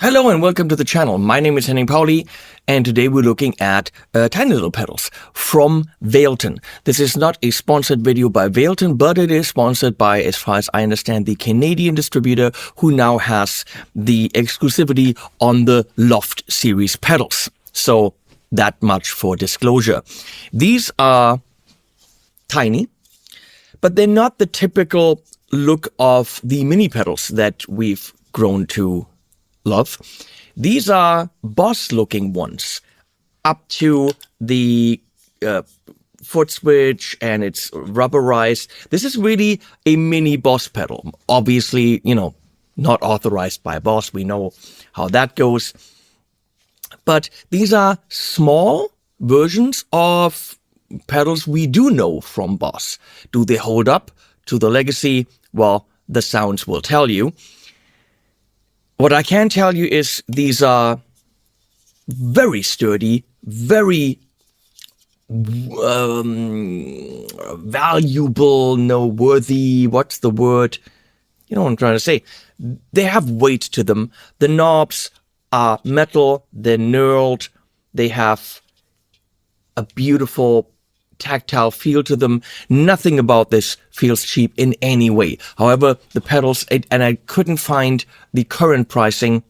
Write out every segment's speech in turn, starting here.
Hello and welcome to the channel. My name is Henning Pauli and today we're looking at tiny little pedals from Valeton. This is not a sponsored video by Valeton, but it is sponsored by, as far as I understand, the Canadian distributor who now has the exclusivity on the Loft Series pedals. So that much for disclosure. These are tiny, but they're not the typical look of the mini pedals that we've grown to love. These are Boss looking ones, up to the foot switch, and it's rubberized. This is really a mini Boss pedal. Obviously, not authorized by Boss. We know how that goes. But these are small versions of pedals we do know from Boss. Do they hold up to the legacy? Well, the sounds will tell you. What I can tell you is these are very sturdy, very valuable, worthy, what's the word? You know what I'm trying to say. They have weight to them. The knobs are metal, they're knurled, they have a beautiful tactile feel to them. Nothing about this feels cheap in any way. However, the pedals, and I couldn't find the current pricing.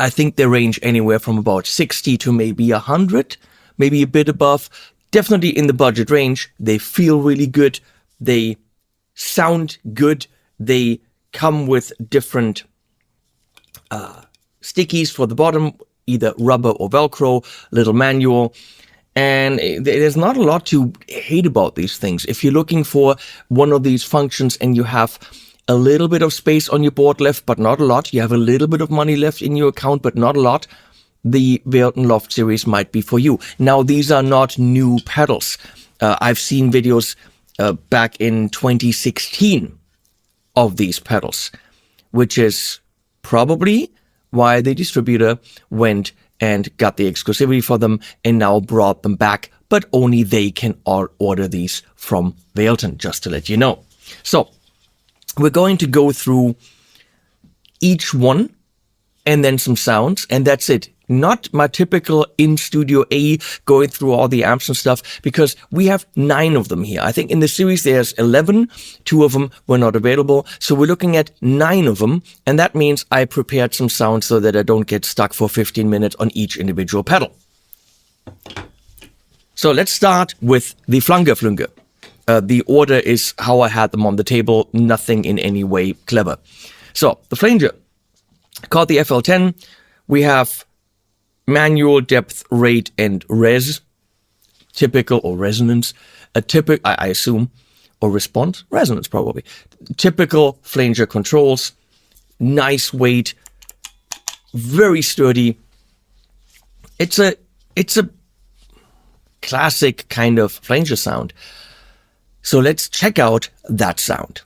I think they range anywhere from about 60 to maybe 100, maybe a bit above. Definitely in the budget range. They feel really good. They sound good. They come with different stickies for the bottom, either rubber or Velcro, little manual. And there's not a lot to hate about these things. If you're looking for one of these functions and you have a little bit of space on your board left, but not a lot, you have a little bit of money left in your account, but not a lot, the Valeton Loft Series might be for you. Now, these are not new pedals. I've seen videos back in 2016 of these pedals, which is probably why the distributor went and got the exclusivity for them and now brought them back, but only they can order these from Valeton, just to let you know. So we're going to go through each one and then some sounds, and that's it. Not my typical in Studio A going through all the amps and stuff, because we have 9 of them here. I think in the series there's 11, 2 of them were not available. So we're looking at 9 of them, and that means I prepared some sounds so that I don't get stuck for 15 minutes on each individual pedal. So let's start with the Flanger. The order is how I had them on the table, nothing in any way clever. So the Flanger, called the FL10, we have manual, depth, rate, and res, typical or resonance, I assume, or response, resonance probably. Typical Flanger controls, nice weight, very sturdy. It's a classic kind of Flanger sound. So let's check out that sound.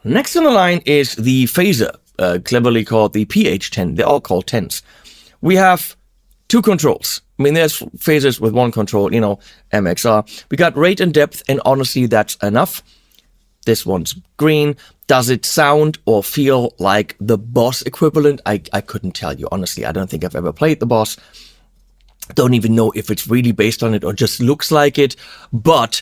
Next on the line is the phaser, cleverly called the PH10. They're all called 10s. We have 2 controls. I mean, there's phasers with 1 control, MXR. We got rate and depth, and honestly, that's enough. This one's green. Does it sound or feel like the Boss equivalent? I couldn't tell you. Honestly, I don't think I've ever played the Boss. Don't even know if it's really based on it or just looks like it. But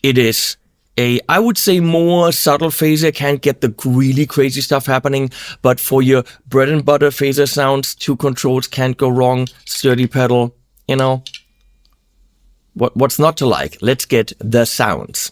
it is I would say more subtle phaser. Can't get the really crazy stuff happening. But for your bread and butter phaser sounds, 2 controls, can't go wrong. Sturdy pedal, you know. What's not to like? Let's get the sounds.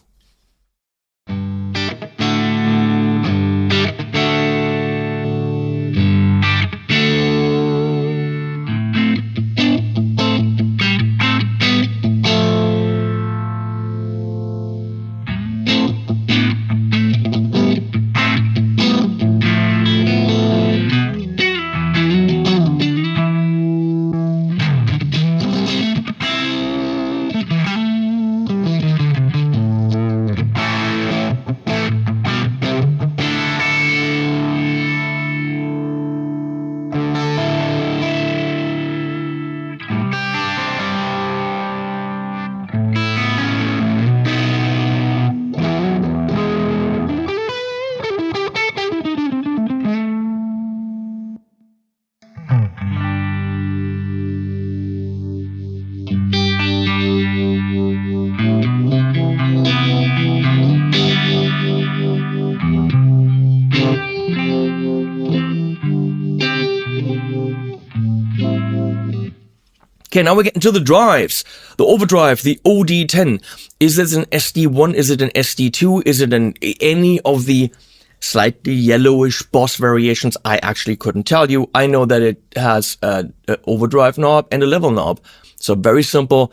Okay, now we're getting to the drives. The Overdrive, the OD10. Is this an SD1? Is it an SD2? Is it any of the slightly yellowish Boss variations? I actually couldn't tell you. I know that it has an overdrive knob and a level knob. So very simple.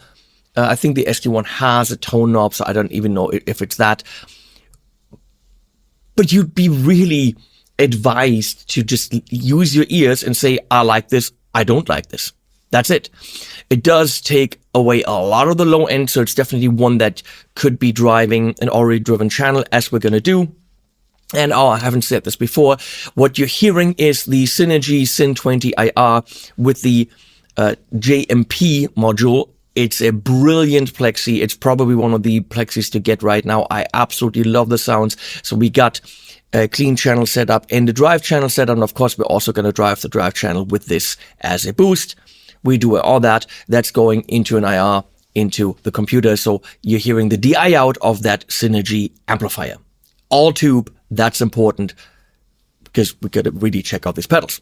I think the SD1 has a tone knob, so I don't even know if it's that. But you'd be really advised to just use your ears and say, I like this, I don't like this. That's it. It does take away a lot of the low end, so it's definitely one that could be driving an already driven channel, as we're going to do. And I haven't said this before, what you're hearing is the Synergy Syn20 IR with the JMP module. It's a brilliant plexi. It's probably one of the plexis to get right now. I absolutely love the sounds. So we got a clean channel setup and the drive channel setup. And of course, we're also going to drive the drive channel with this as a boost. We do all that. That's going into an IR into the computer. So you're hearing the DI out of that Synergy amplifier. All tube, that's important because we got to really check out these pedals.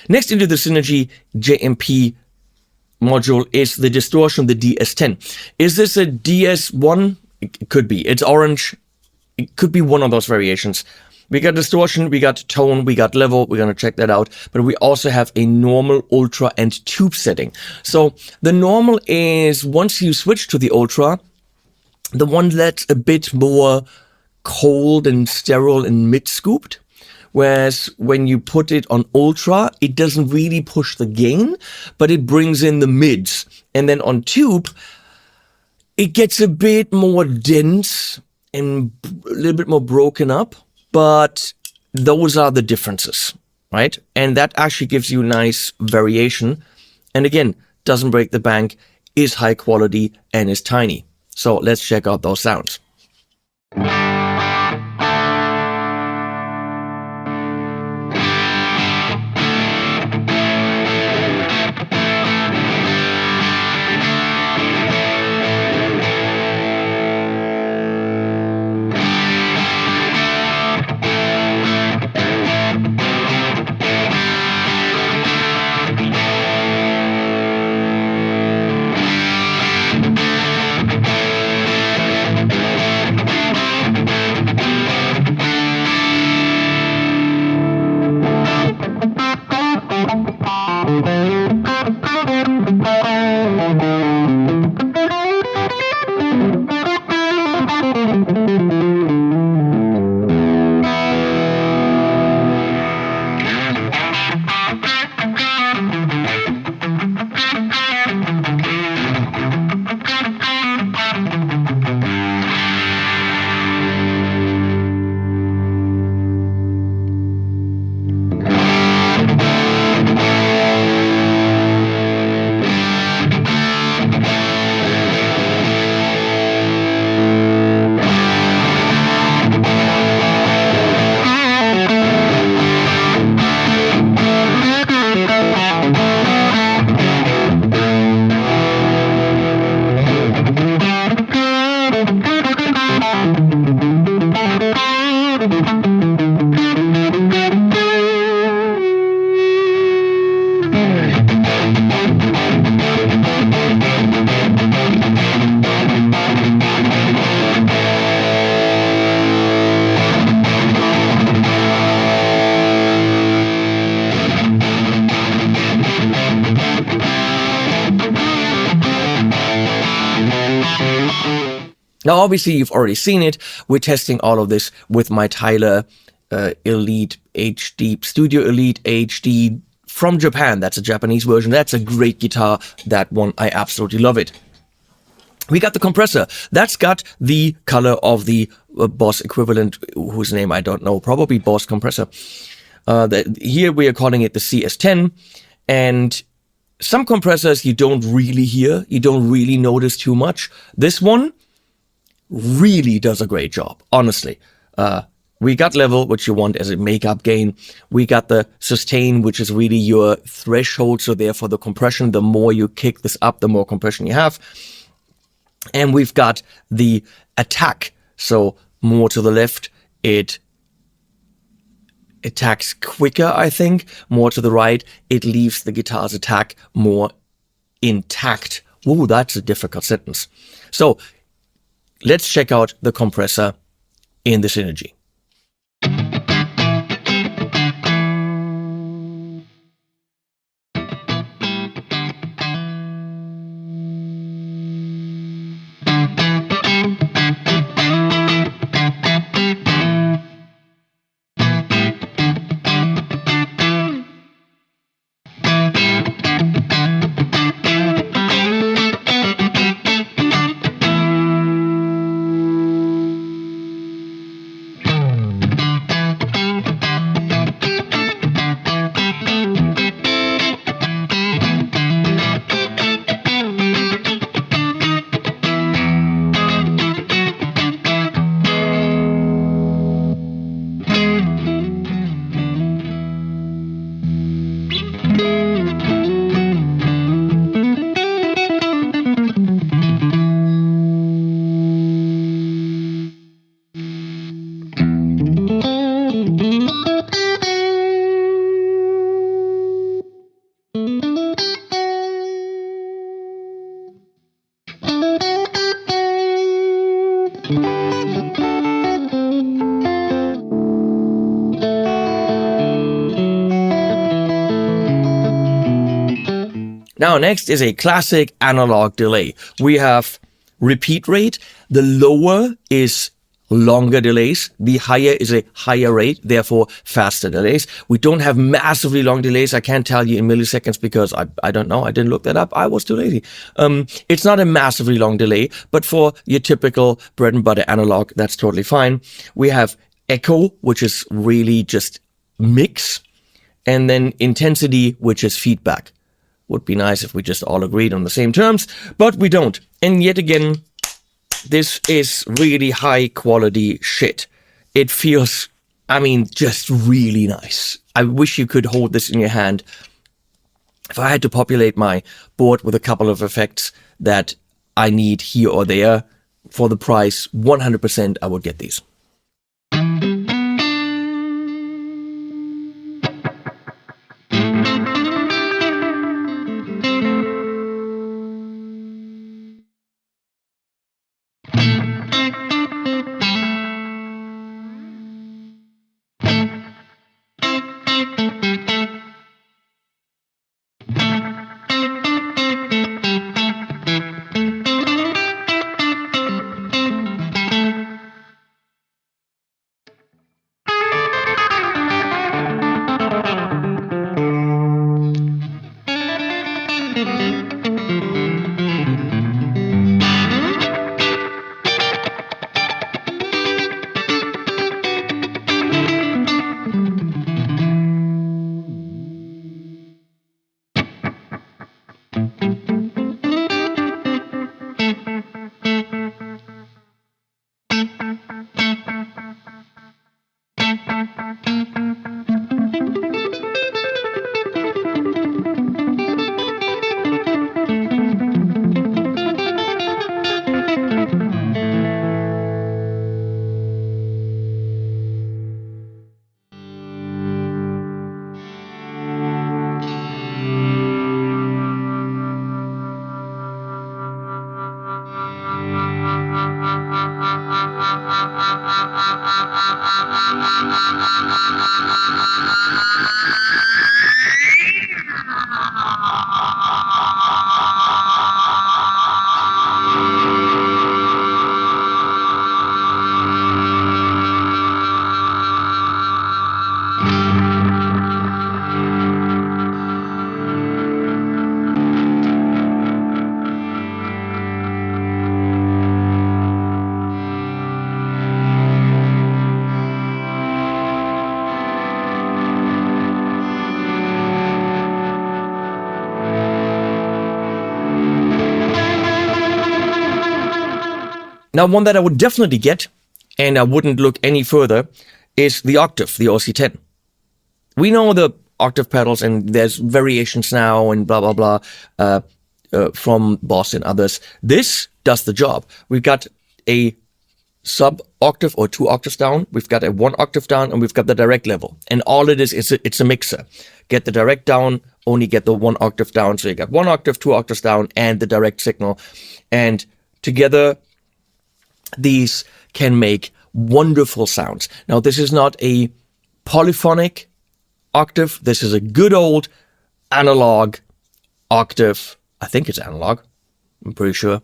Next into the Synergy JMP module is the Distortion, the DS10. Is this a DS1? It could be. It's orange. It could be one of those variations. We got distortion, we got tone, we got level. We're going to check that out. But we also have a normal, ultra, and tube setting. So the normal is, once you switch to the ultra, the one that's a bit more cold and sterile and mid-scooped. Whereas when you put it on ultra, it doesn't really push the gain, but it brings in the mids. And then on tube, it gets a bit more dense and a little bit more broken up. But those are the differences, right? And that actually gives you nice variation. And again, doesn't break the bank, is high quality, and is tiny. So let's check out those sounds. Now, obviously, you've already seen it. We're testing all of this with my Tyler Elite HD, Studio Elite HD from Japan. That's a Japanese version. That's a great guitar. That one, I absolutely love it. We got the compressor. That's got the color of the Boss equivalent, whose name I don't know, probably Boss compressor. Here we are calling it the CS10. And some compressors you don't really hear. You don't really notice too much. This one really does a great job, honestly. We got level, which you want as a makeup gain. We got the sustain, which is really your threshold. So therefore the compression, the more you kick this up, the more compression you have. And we've got the attack. So more to the left, it attacks quicker, I think. More to the right, it leaves the guitar's attack more intact. Whoa, that's a difficult sentence. So let's check out the compressor in the Synergy. Now, next is a classic analog delay. We have repeat rate. The lower is longer delays. The higher is a higher rate, therefore faster delays. We don't have massively long delays. I can't tell you in milliseconds because I don't know. I didn't look that up. I was too lazy. It's not a massively long delay, but for your typical bread and butter analog, that's totally fine. We have echo, which is really just mix, and then intensity, which is feedback. Would be nice if we just all agreed on the same terms, but we don't. And yet again, this is really high quality shit. It feels, I mean, just really nice. I wish you could hold this in your hand. If I had to populate my board with a couple of effects that I need here or there for the price, 100% I would get these. Now, one that I would definitely get, and I wouldn't look any further, is the Octave, the OC10. We know the Octave pedals, and there's variations now and blah, blah, blah, from Boss and others. This does the job. We've got a sub-octave or 2 octaves down. We've got a 1 octave down, and we've got the direct level. And all it is it's a mixer. Get the direct down, only get the 1 octave down. So you got 1 octave, 2 octaves down, and the direct signal. And together, these can make wonderful sounds. Now, this is not a polyphonic octave. This is a good old analog octave. I think it's analog. I'm pretty sure.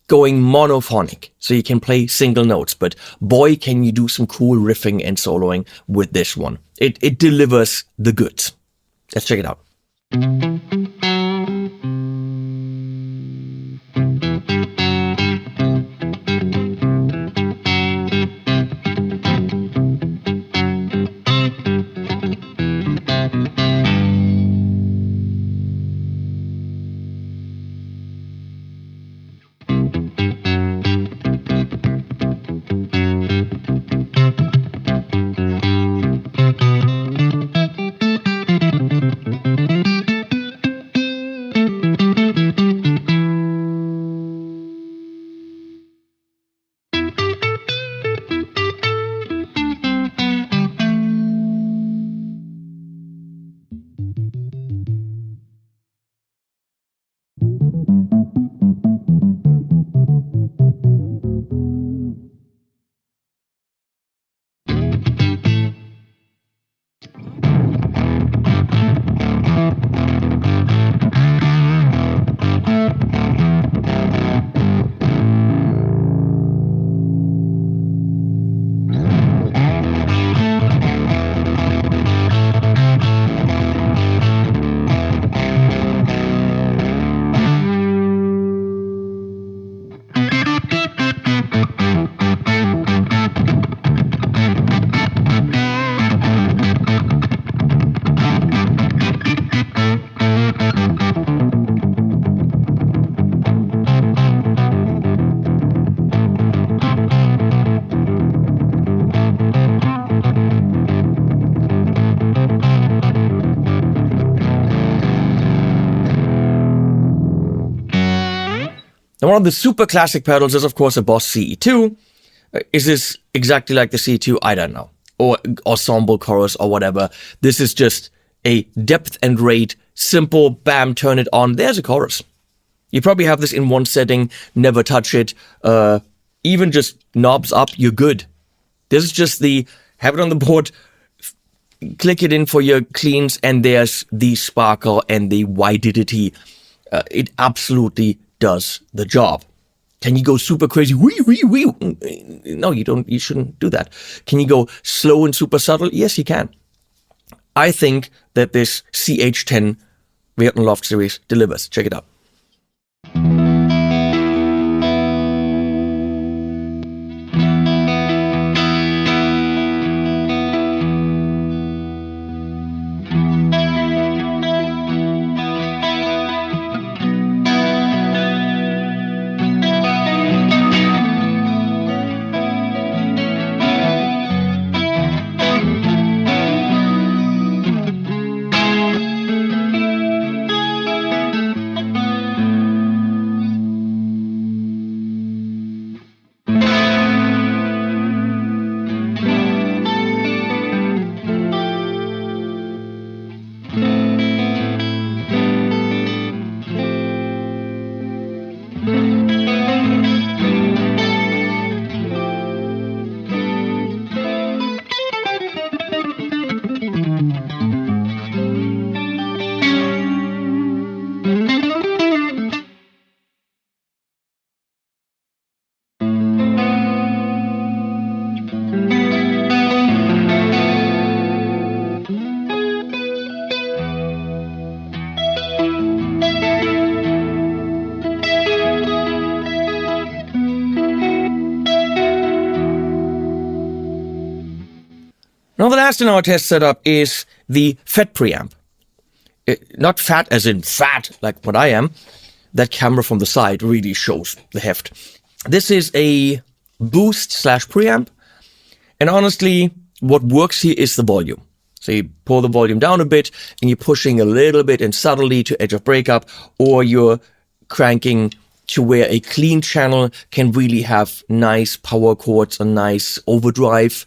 Going monophonic. So you can play single notes. But boy, can you do some cool riffing and soloing with this one. It delivers the goods. Let's check it out. Now, one of the super classic pedals is, of course, a Boss CE2. Is this exactly like the CE2? I don't know. Or ensemble chorus or whatever. This is just a depth and rate, simple, bam, turn it on. There's a chorus. You probably have this in one setting, never touch it. Even just knobs up, you're good. This is just have it on the board, click it in for your cleans, and there's the sparkle and the wididity. It absolutely does the job. Can you go super crazy? Wee, wee, wee. No, you don't. You shouldn't do that. Can you go slow and super subtle? Yes, you can. I think that this CH10 Valeton Loft Series delivers. Check it out. Now, the last in our test setup is the FET Preamp. Not fat as in fat, like what I am. That camera from the side really shows the heft. This is a boost / preamp. And honestly, what works here is the volume. So you pull the volume down a bit and you're pushing a little bit and subtly to edge of breakup, or you're cranking to where a clean channel can really have nice power chords and nice overdrive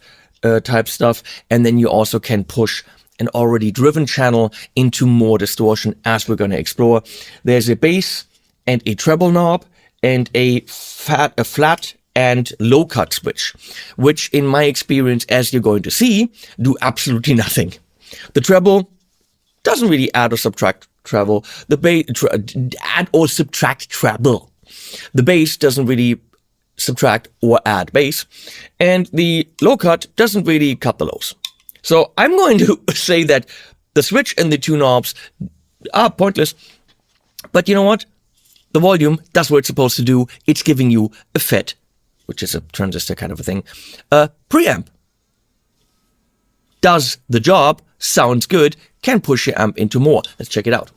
type stuff. And then you also can push an already driven channel into more distortion, as we're going to explore. There's a bass and a treble knob and a flat and low cut switch, which in my experience, as you're going to see, do absolutely nothing. The treble doesn't really add or subtract treble. The bass add or subtract treble. The bass doesn't really subtract or add bass, and the low cut doesn't really cut the lows. So I'm going to say that the switch and the two knobs are pointless, but you know what? The volume does what it's supposed to do. It's giving you a FET, which is a transistor kind of a thing, preamp. Does the job, sounds good, can push your amp into more. Let's check it out.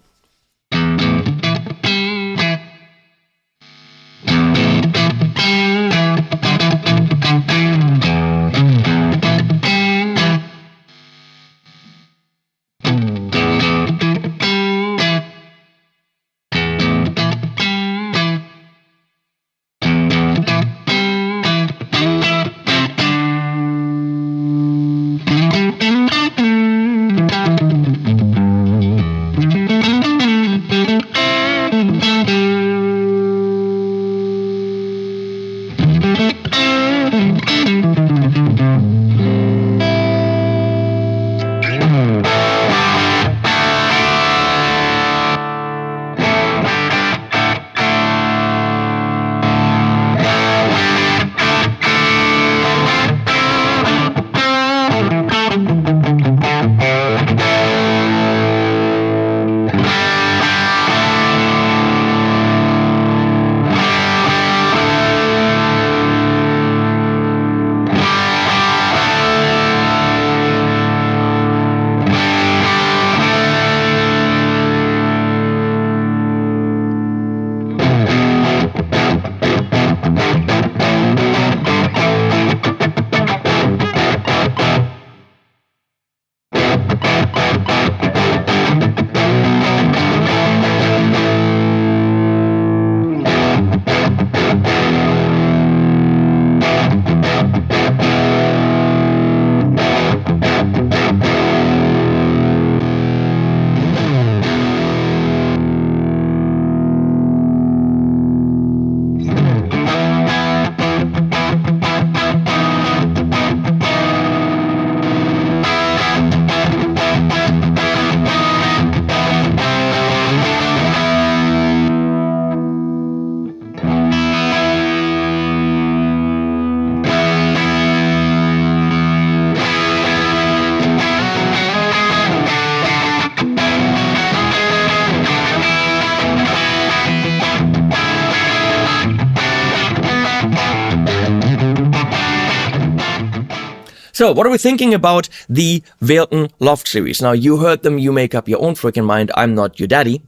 So, what are we thinking about the Valeton Loft Series? Now, you heard them, you make up your own freaking mind. I'm not your daddy.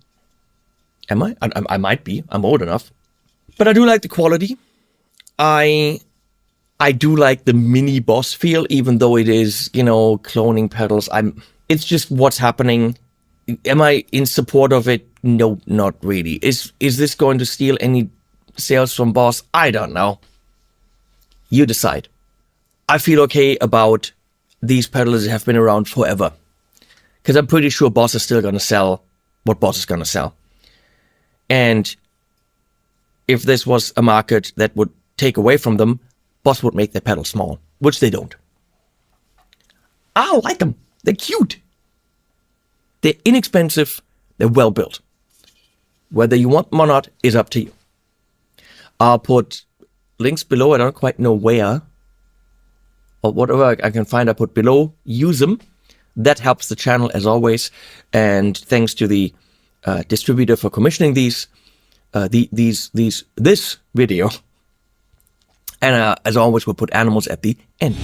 Am I? I might be. I'm old enough. But I do like the quality. I do like the mini Boss feel, even though it is, you know, cloning pedals. It's just what's happening. Am I in support of it? No, not really. Is this going to steal any sales from Boss? I don't know. You decide. I feel okay about these pedals that have been around forever. Because I'm pretty sure Boss is still going to sell what Boss is going to sell. And if this was a market that would take away from them, Boss would make their pedals small, which they don't. I like them. They're cute. They're inexpensive. They're well built. Whether you want them or not is up to you. I'll put links below. I don't quite know where. Or whatever I can find, I put below. Use them. That helps the channel as always. And thanks to the distributor for commissioning this video. And as always, we'll put animals at the end.